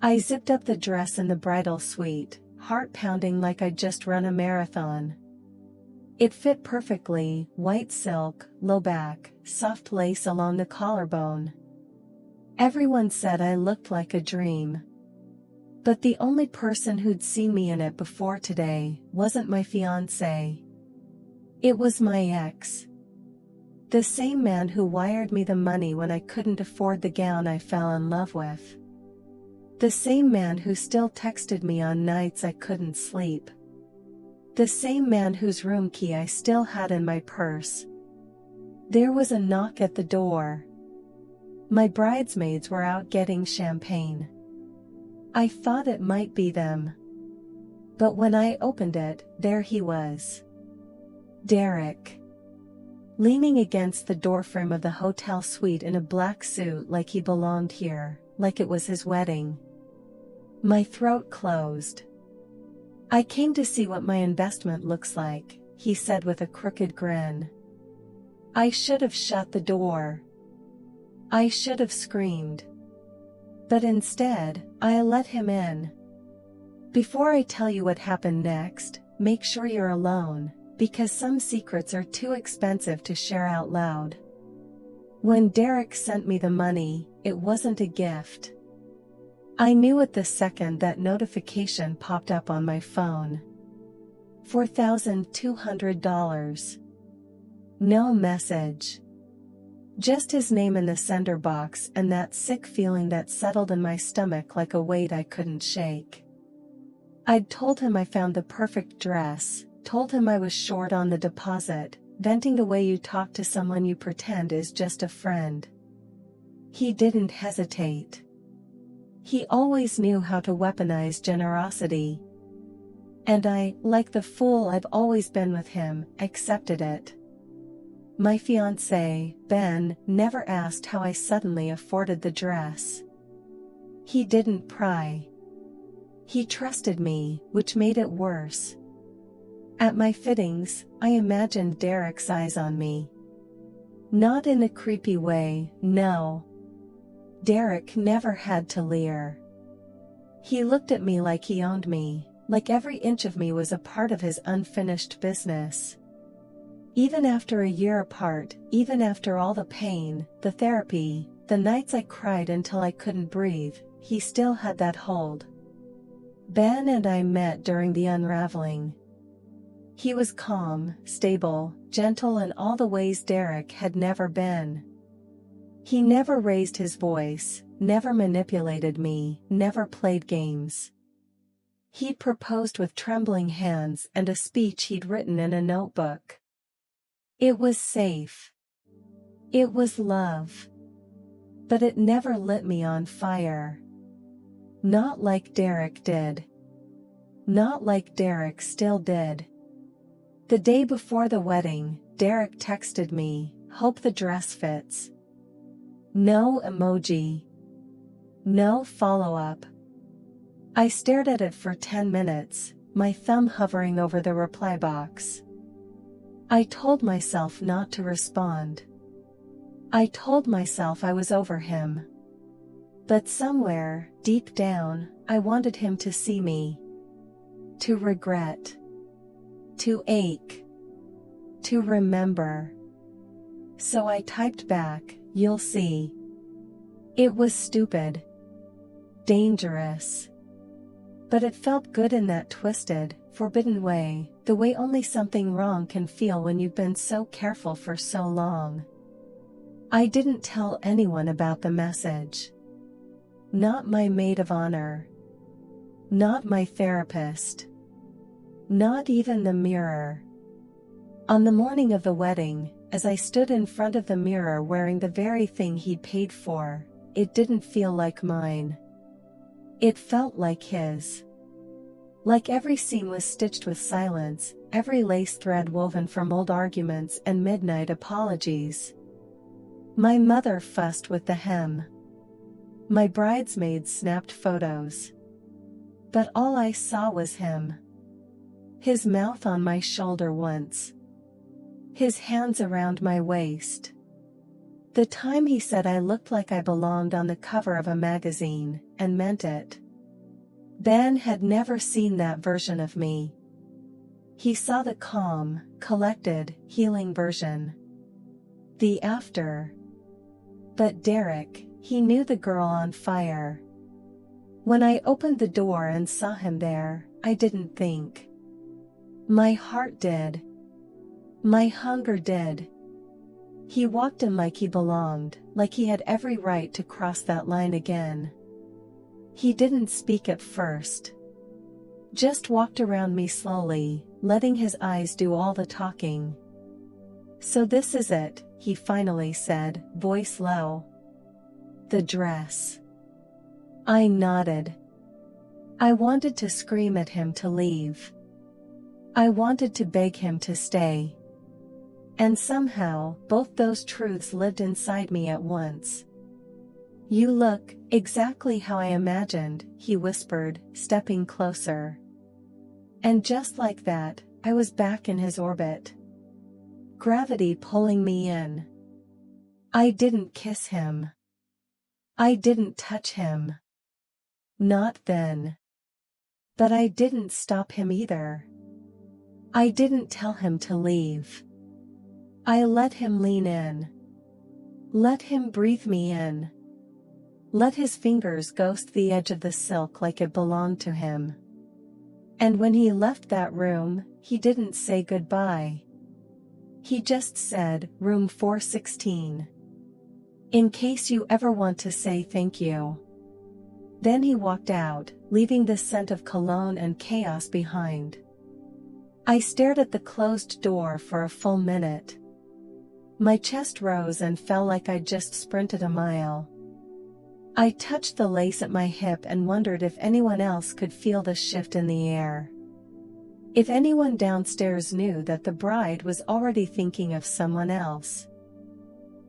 I zipped up the dress in the bridal suite, heart pounding like I'd just run a marathon. It fit perfectly, white silk, low back, soft lace along the collarbone. Everyone said I looked like a dream. But the only person who'd seen me in it before today wasn't my fiancé. It was my ex. The same man who wired me the money when I couldn't afford the gown I fell in love with. The same man who still texted me on nights I couldn't sleep. The same man whose room key I still had in my purse. There was a knock at the door. My bridesmaids were out getting champagne. I thought it might be them. But when I opened it, there he was. Derek. Leaning against the doorframe of the hotel suite in a black suit like he belonged here, like it was his wedding. My throat closed. "I came to see what my investment looks like," he said with a crooked grin. I should have shut the door. I should have screamed. But instead, I let him in. "Before I tell you what happened next, make sure you're alone, because some secrets are too expensive to share out loud." When Derek sent me the money, it wasn't a gift. I knew it the second that notification popped up on my phone. $4,200. No message. Just his name in the sender box and that sick feeling that settled in my stomach like a weight I couldn't shake. I'd told him I found the perfect dress, told him I was short on the deposit, venting the way you talk to someone you pretend is just a friend. He didn't hesitate. He always knew how to weaponize generosity. And I, like the fool I've always been with him, accepted it. My fiancé, Ben, never asked how I suddenly afforded the dress. He didn't pry. He trusted me, which made it worse. At my fittings, I imagined Derek's eyes on me. Not in a creepy way, no. Derek never had to leer. He looked at me like he owned me, like every inch of me was a part of his unfinished business. Even after a year apart, even after all the pain, the therapy, the nights I cried until I couldn't breathe, he still had that hold. Ben and I met during the unraveling. He was calm, stable, gentle in all the ways Derek had never been. He never raised his voice, never manipulated me, never played games. He proposed with trembling hands and a speech he'd written in a notebook. It was safe. It was love. But it never lit me on fire. Not like Derek did. Not like Derek still did. The day before the wedding, Derek texted me, "Hope the dress fits." No emoji. No follow-up. I stared at it for 10 minutes, my thumb hovering over the reply box. I told myself not to respond. I told myself I was over him. But somewhere, deep down, I wanted him to see me. To regret. To ache. To remember. So I typed back, "You'll see." It was stupid. Dangerous. But it felt good in that twisted, forbidden way, the way only something wrong can feel when you've been so careful for so long. I didn't tell anyone about the message. Not my maid of honor. Not my therapist. Not even the mirror. On the morning of the wedding, as I stood in front of the mirror wearing the very thing he'd paid for, it didn't feel like mine. It felt like his. Like every seam was stitched with silence, every lace thread woven from old arguments and midnight apologies. My mother fussed with the hem. My bridesmaids snapped photos. But all I saw was him. His mouth on my shoulder once. His hands around my waist. The time he said I looked like I belonged on the cover of a magazine, and meant it. Ben had never seen that version of me. He saw the calm, collected, healing version. The after. But Derek, he knew the girl on fire. When I opened the door and saw him there, I didn't think. My heart did. My hunger did. He walked in like he belonged, like he had every right to cross that line again. He didn't speak at first. Just walked around me slowly, letting his eyes do all the talking. "So this is it," he finally said, voice low. "The dress." I nodded. I wanted to scream at him to leave. I wanted to beg him to stay. And somehow, both those truths lived inside me at once. "You look exactly how I imagined," he whispered, stepping closer. And just like that, I was back in his orbit. Gravity pulling me in. I didn't kiss him. I didn't touch him. Not then. But I didn't stop him either. I didn't tell him to leave. I let him lean in. Let him breathe me in. Let his fingers ghost the edge of the silk like it belonged to him. And when he left that room, he didn't say goodbye. He just said, "Room 416. In case you ever want to say thank you." Then he walked out, leaving the scent of cologne and chaos behind. I stared at the closed door for a full minute. My chest rose and fell like I'd just sprinted a mile. I touched the lace at my hip and wondered if anyone else could feel the shift in the air. If anyone downstairs knew that the bride was already thinking of someone else.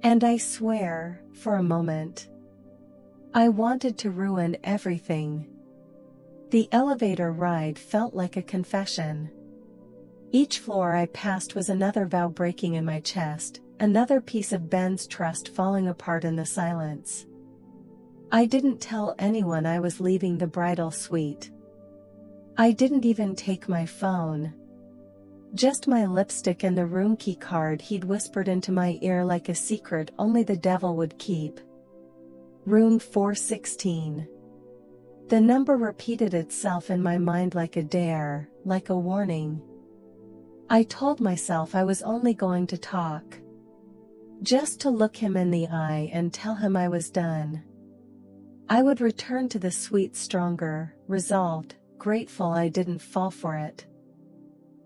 And I swear, for a moment, I wanted to ruin everything. The elevator ride felt like a confession. Each floor I passed was another vow breaking in my chest, another piece of Ben's trust falling apart in the silence. I didn't tell anyone I was leaving the bridal suite. I didn't even take my phone. Just my lipstick and the room key card he'd whispered into my ear like a secret only the devil would keep. Room 416. The number repeated itself in my mind like a dare, like a warning. I told myself I was only going to talk. Just to look him in the eye and tell him I was done. I would return to the suite stronger, resolved, grateful I didn't fall for it.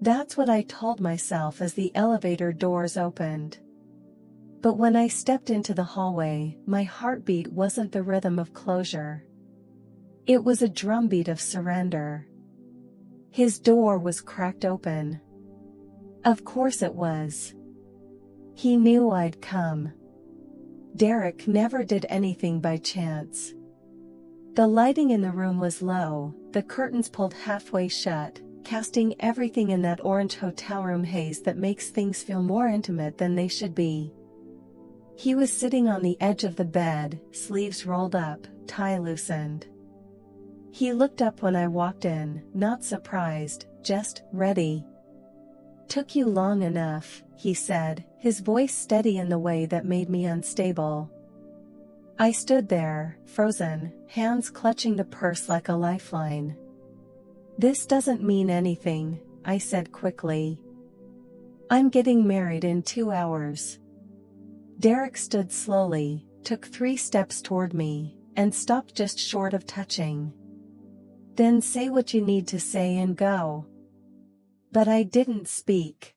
That's what I told myself as the elevator doors opened. But when I stepped into the hallway, my heartbeat wasn't the rhythm of closure. It was a drumbeat of surrender. His door was cracked open. Of course it was. He knew I'd come. Derek never did anything by chance. The lighting in the room was low, the curtains pulled halfway shut, casting everything in that orange hotel room haze that makes things feel more intimate than they should be. He was sitting on the edge of the bed, sleeves rolled up, tie loosened. He looked up when I walked in, not surprised, just ready. "Took you long enough," he said, his voice steady in the way that made me unstable. I stood there, frozen, hands clutching the purse like a lifeline. "This doesn't mean anything," I said quickly. "I'm getting married in 2 hours." Derek stood slowly, took 3 steps toward me, and stopped just short of touching. "Then say what you need to say and go." But I didn't speak.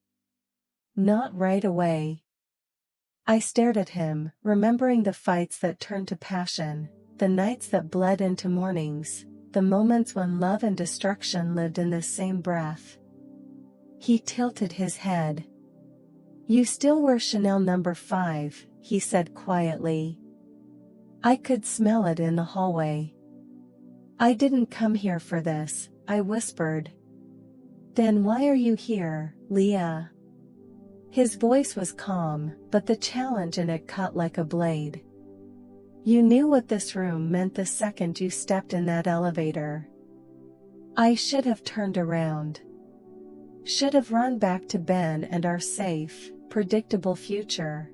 Not right away. I stared at him, remembering the fights that turned to passion, the nights that bled into mornings, the moments when love and destruction lived in the same breath. He tilted his head. "You still wear Chanel number 5, he said quietly. I could smell it in the hallway. "I didn't come here for this," I whispered. "Then why are you here, Leah?" His voice was calm, but the challenge in it cut like a blade. "You knew what this room meant the second you stepped in that elevator. I should have turned around. Should have run back to Ben and our safe, predictable future.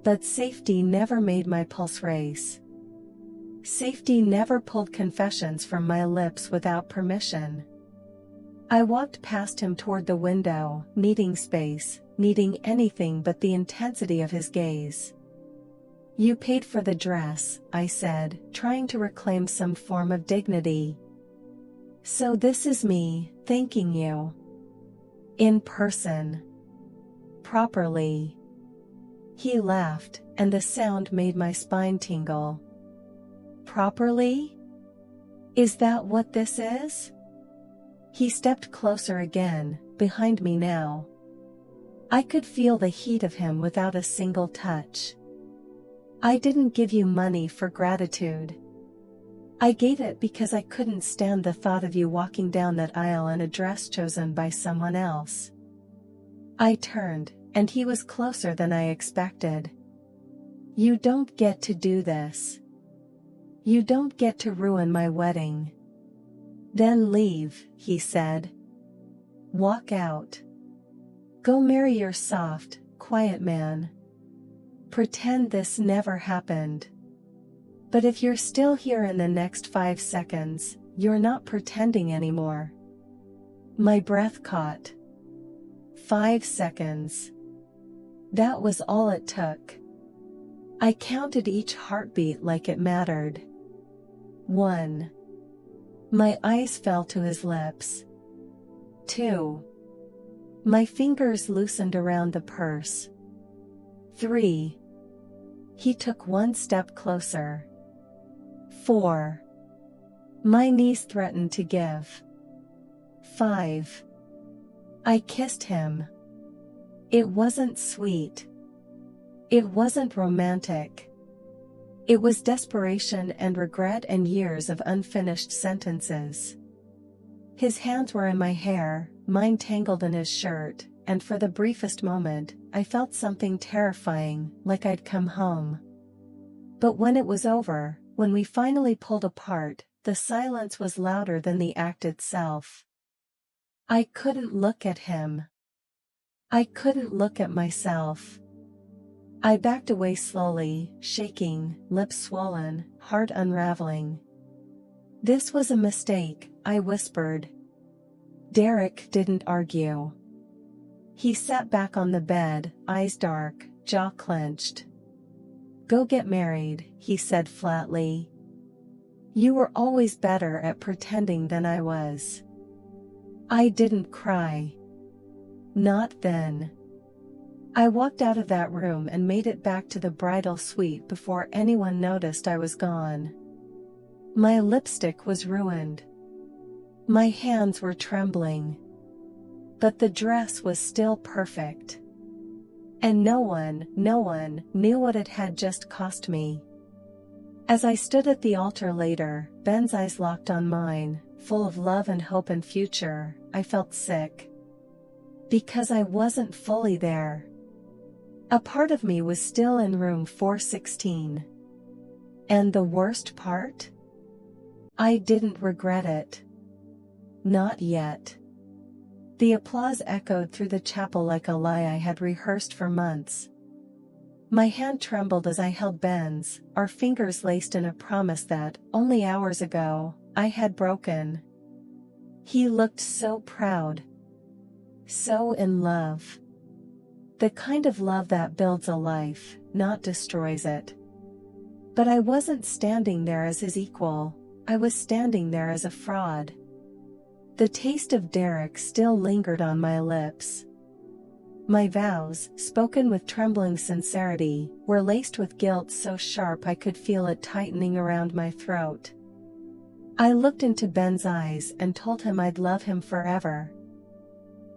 But safety never made my pulse race. Safety never pulled confessions from my lips without permission. I walked past him toward the window, needing space, needing anything but the intensity of his gaze. "You paid for the dress," I said, trying to reclaim some form of dignity. "So this is me, thanking you. In person. Properly." He laughed, and the sound made my spine tingle. "Properly? Is that what this is?" He stepped closer again, behind me now. I could feel the heat of him without a single touch. "I didn't give you money for gratitude. I gave it because I couldn't stand the thought of you walking down that aisle in a dress chosen by someone else." I turned, and he was closer than I expected. "You don't get to do this. You don't get to ruin my wedding." "Then leave," he said. "Walk out. Go marry your soft, quiet man. Pretend this never happened. But if you're still here in the next 5 seconds, you're not pretending anymore." My breath caught. 5 seconds. That was all it took. I counted each heartbeat like it mattered. 1. My eyes fell to his lips. 2. My fingers loosened around the purse. 3. He took one step closer. 4. My knees threatened to give. 5. I kissed him. It wasn't sweet. It wasn't romantic. It was desperation and regret and years of unfinished sentences. His hands were in my hair, mine tangled in his shirt, and for the briefest moment, I felt something terrifying, like I'd come home. But when it was over, when we finally pulled apart, the silence was louder than the act itself. I couldn't look at him. I couldn't look at myself. I backed away slowly, shaking, lips swollen, heart unraveling. "This was a mistake," I whispered. Derek didn't argue. He sat back on the bed, eyes dark, jaw clenched. "Go get married," he said flatly. "You were always better at pretending than I was." I didn't cry. Not then. I walked out of that room and made it back to the bridal suite before anyone noticed I was gone. My lipstick was ruined. My hands were trembling. But the dress was still perfect. And no one knew what it had just cost me. As I stood at the altar later, Ben's eyes locked on mine, full of love and hope and future, I felt sick. Because I wasn't fully there. A part of me was still in room 416. And the worst part? I didn't regret it. Not yet. The applause echoed through the chapel like a lie I had rehearsed for months. My hand trembled as I held Ben's, our fingers laced in a promise that, only hours ago, I had broken. He looked so proud. So in love. The kind of love that builds a life, not destroys it. But I wasn't standing there as his equal, I was standing there as a fraud. The taste of Derek still lingered on my lips. My vows, spoken with trembling sincerity, were laced with guilt so sharp I could feel it tightening around my throat. I looked into Ben's eyes and told him I'd love him forever.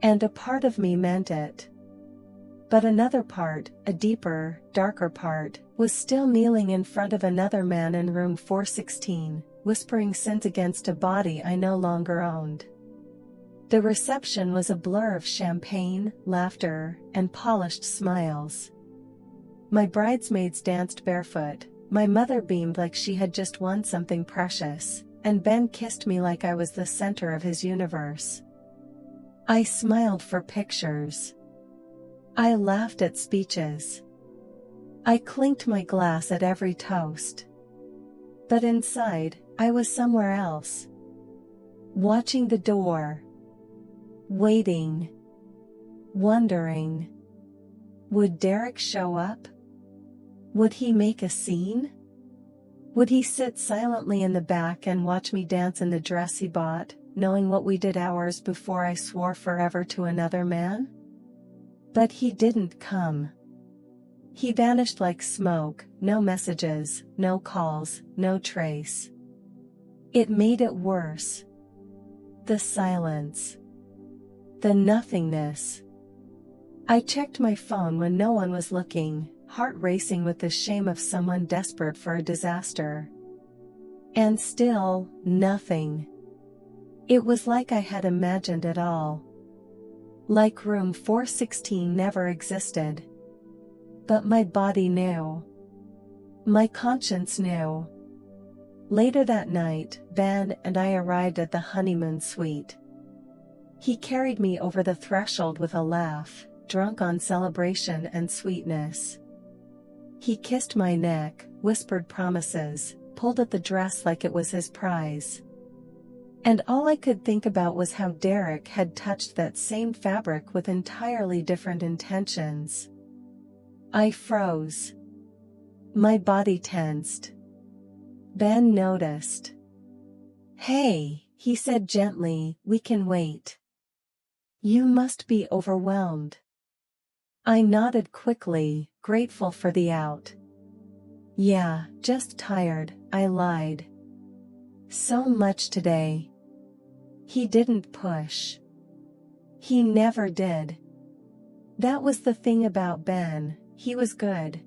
And a part of me meant it. But another part, a deeper, darker part, was still kneeling in front of another man in room 416, whispering sins against a body I no longer owned. The reception was a blur of champagne, laughter, and polished smiles. My bridesmaids danced barefoot, my mother beamed like she had just won something precious, and Ben kissed me like I was the center of his universe. I smiled for pictures. I laughed at speeches. I clinked my glass at every toast. But inside, I was somewhere else. Watching the door. Waiting. Wondering. Would Derek show up? Would he make a scene? Would he sit silently in the back and watch me dance in the dress he bought, knowing what we did hours before I swore forever to another man? But he didn't come. He vanished like smoke, no messages, no calls, no trace. It made it worse. The silence. The nothingness. I checked my phone when no one was looking, heart racing with the shame of someone desperate for a disaster. And still, nothing. It was like I had imagined it all. Like room 416 never existed. But my body knew. My conscience knew. Later that night, Ben and I arrived at the honeymoon suite. He carried me over the threshold with a laugh, drunk on celebration and sweetness. He kissed my neck, whispered promises, pulled at the dress like it was his prize. And all I could think about was how Derek had touched that same fabric with entirely different intentions. I froze. My body tensed. Ben noticed. "Hey," he said gently, "we can wait." "You must be overwhelmed." I nodded quickly, grateful for the out. "Yeah, just tired," I lied. "So much today." He didn't push. He never did. That was the thing about Ben, he was good.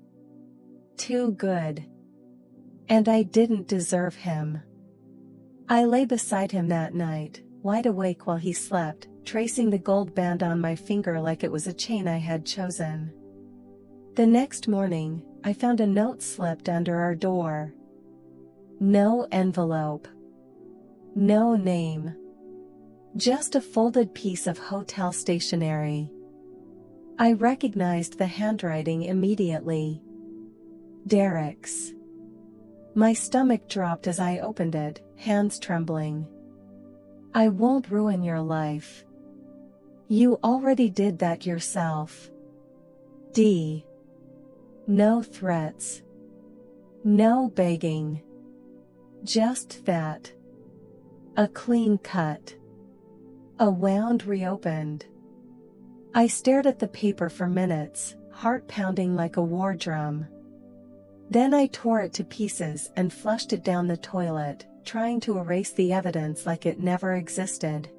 Too good. And I didn't deserve him. I lay beside him that night, wide awake while he slept, tracing the gold band on my finger like it was a chain I had chosen. The next morning, I found a note slipped under our door. No envelope. No name. Just a folded piece of hotel stationery. I recognized the handwriting immediately. Derek's. My stomach dropped as I opened it, hands trembling. "I won't ruin your life. You already did that yourself. D. No threats. No begging. Just that. A clean cut. A wound reopened." I stared at the paper for minutes, heart pounding like a war drum. Then I tore it to pieces and flushed it down the toilet, trying to erase the evidence like it never existed.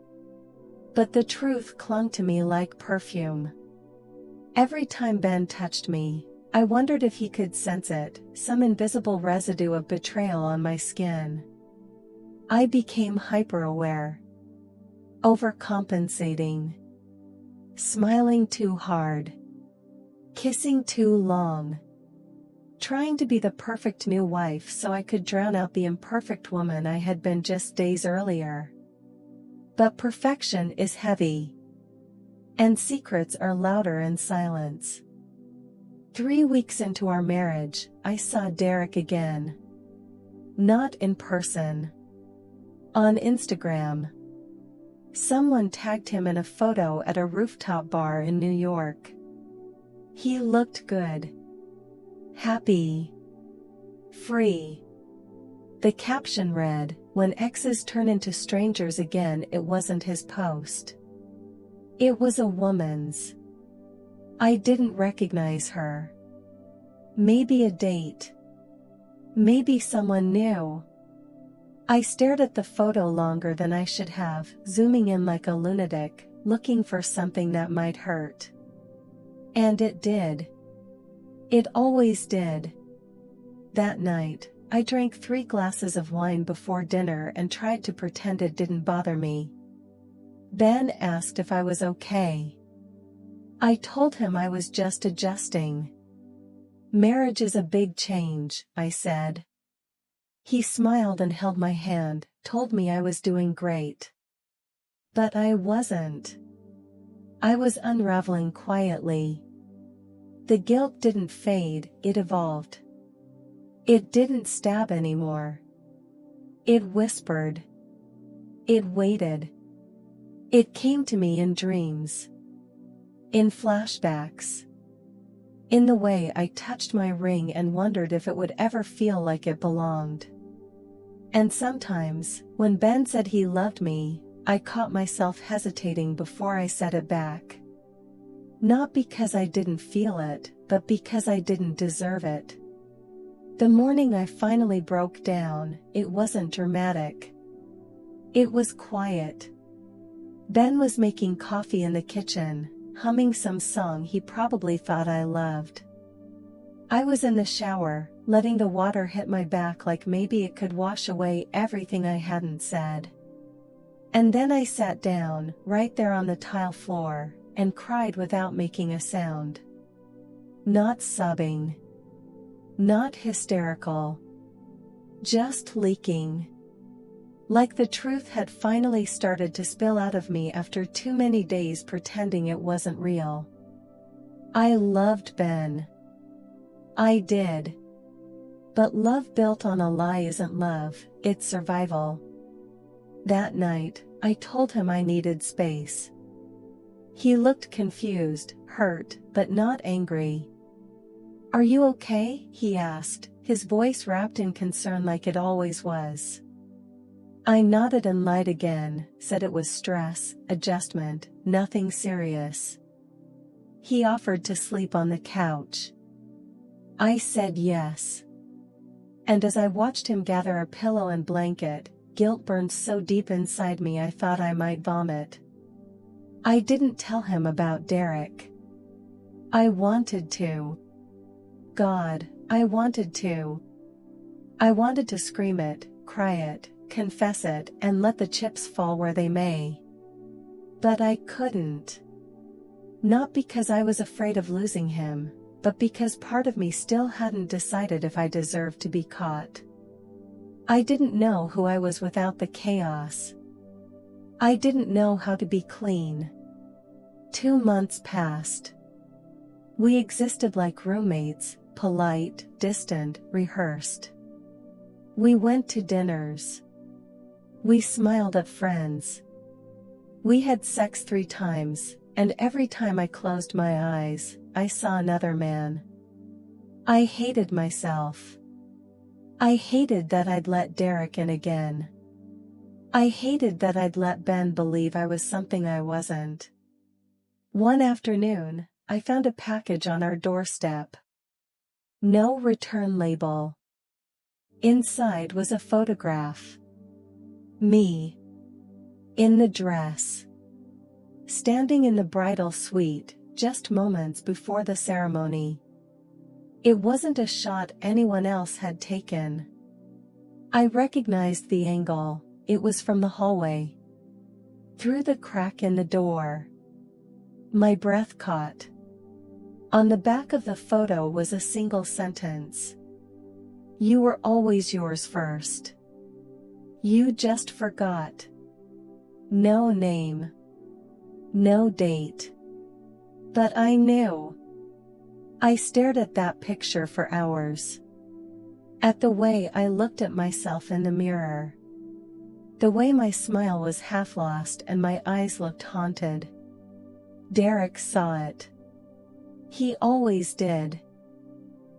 But the truth clung to me like perfume. Every time Ben touched me, I wondered if he could sense it, some invisible residue of betrayal on my skin. I became hyper-aware. Overcompensating. Smiling too hard. Kissing too long. Trying to be the perfect new wife so I could drown out the imperfect woman I had been just days earlier. But perfection is heavy. And secrets are louder in silence. 3 weeks into our marriage, I saw Derek again. Not in person. On Instagram. Someone tagged him in a photo at a rooftop bar in New York. He looked good. Happy. Free. The caption read, "When exes turn into strangers again." It wasn't his post. It was a woman's. I didn't recognize her. Maybe a date. Maybe someone new. I stared at the photo longer than I should have, zooming in like a lunatic, looking for something that might hurt. And it did. It always did. That night, I drank 3 glasses of wine before dinner and tried to pretend it didn't bother me. Ben asked if I was okay. I told him I was just adjusting. "Marriage is a big change," I said. He smiled and held my hand, told me I was doing great. But I wasn't. I was unraveling quietly. The guilt didn't fade, it evolved. It didn't stab anymore. It whispered. It waited. It came to me in dreams. In flashbacks. In the way I touched my ring and wondered if it would ever feel like it belonged. And sometimes, when Ben said he loved me, I caught myself hesitating before I said it back. Not because I didn't feel it, but because I didn't deserve it. The morning I finally broke down, it wasn't dramatic. It was quiet. Ben was making coffee in the kitchen, humming some song he probably thought I loved. I was in the shower, letting the water hit my back like maybe it could wash away everything I hadn't said. And then I sat down, right there on the tile floor, and cried without making a sound. Not sobbing. Not hysterical. Just leaking. Like the truth had finally started to spill out of me after too many days pretending it wasn't real. I loved Ben. I did. But love built on a lie isn't love, it's survival. That night, I told him I needed space. He looked confused, hurt, but not angry. "Are you okay?" he asked, his voice wrapped in concern like it always was. I nodded and lied again, said it was stress, adjustment, nothing serious. He offered to sleep on the couch. I said yes. And as I watched him gather a pillow and blanket, guilt burned so deep inside me I thought I might vomit. I didn't tell him about Derek. I wanted to. God, I wanted to. I wanted to scream it, cry it, confess it, and let the chips fall where they may. But I couldn't. Not because I was afraid of losing him, but because part of me still hadn't decided if I deserved to be caught. I didn't know who I was without the chaos. I didn't know how to be clean. 2 months passed. We existed like roommates, polite, distant, rehearsed. We went to dinners. We smiled at friends. We had sex 3 times, and every time I closed my eyes, I saw another man. I hated myself. I hated that I'd let Derek in again. I hated that I'd let Ben believe I was something I wasn't. One afternoon, I found a package on our doorstep. No return label. Inside was a photograph. Me. In the dress. Standing in the bridal suite, just moments before the ceremony. It wasn't a shot anyone else had taken. I recognized the angle, it was from the hallway. Through the crack in the door. My breath caught. On the back of the photo was a single sentence. "You were always yours first. You just forgot." No name. No date. But I knew. I stared at that picture for hours. At the way I looked at myself in the mirror. The way my smile was half lost and my eyes looked haunted. Derek saw it. He always did.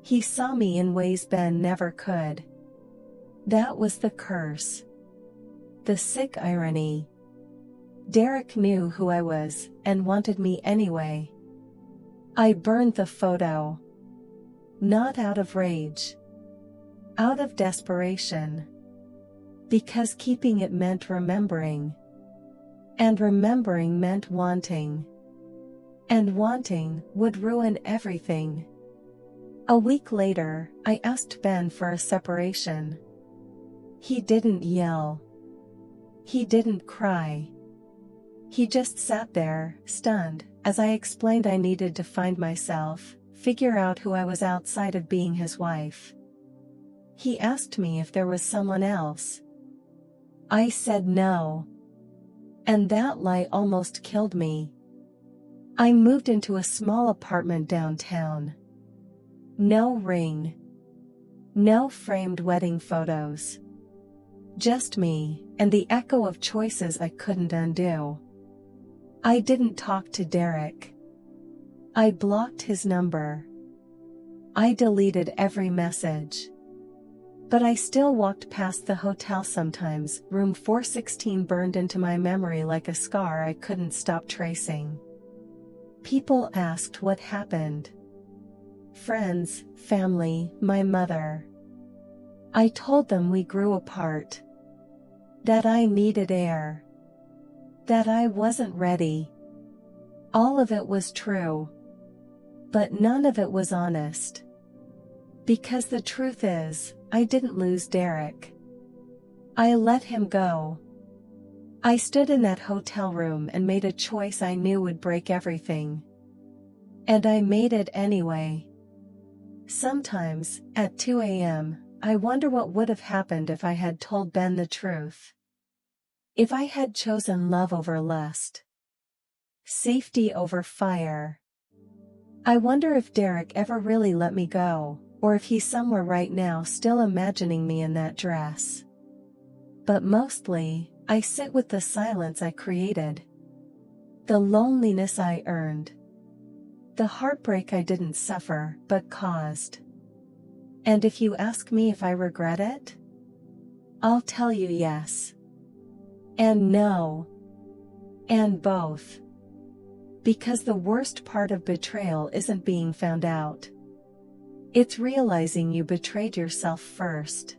He saw me in ways Ben never could. That was the curse. The sick irony. Derek knew who I was, and wanted me anyway. I burned the photo. Not out of rage. Out of desperation. Because keeping it meant remembering. And remembering meant wanting. And wanting would ruin everything. A week later, I asked Ben for a separation. He didn't yell. He didn't cry. He just sat there, stunned, as I explained I needed to find myself, figure out who I was outside of being his wife. He asked me if there was someone else. I said no. And that lie almost killed me. I moved into a small apartment downtown. No ring. No framed wedding photos. Just me, and the echo of choices I couldn't undo. I didn't talk to Derek. I blocked his number. I deleted every message. But I still walked past the hotel sometimes. Room 416 burned into my memory like a scar I couldn't stop tracing. People asked what happened. Friends, family, my mother. I told them we grew apart. That I needed air. That I wasn't ready. All of it was true. But none of it was honest. Because the truth is, I didn't lose Derek. I let him go. I stood in that hotel room and made a choice I knew would break everything. And I made it anyway. Sometimes, at 2 a.m., I wonder what would have happened if I had told Ben the truth. If I had chosen love over lust. Safety over fire. I wonder if Derek ever really let me go, or if he's somewhere right now still imagining me in that dress. But mostly, I sit with the silence I created. The loneliness I earned. The heartbreak I didn't suffer, but caused. And if you ask me if I regret it, I'll tell you yes. And no. And both. Because the worst part of betrayal isn't being found out. It's realizing you betrayed yourself first.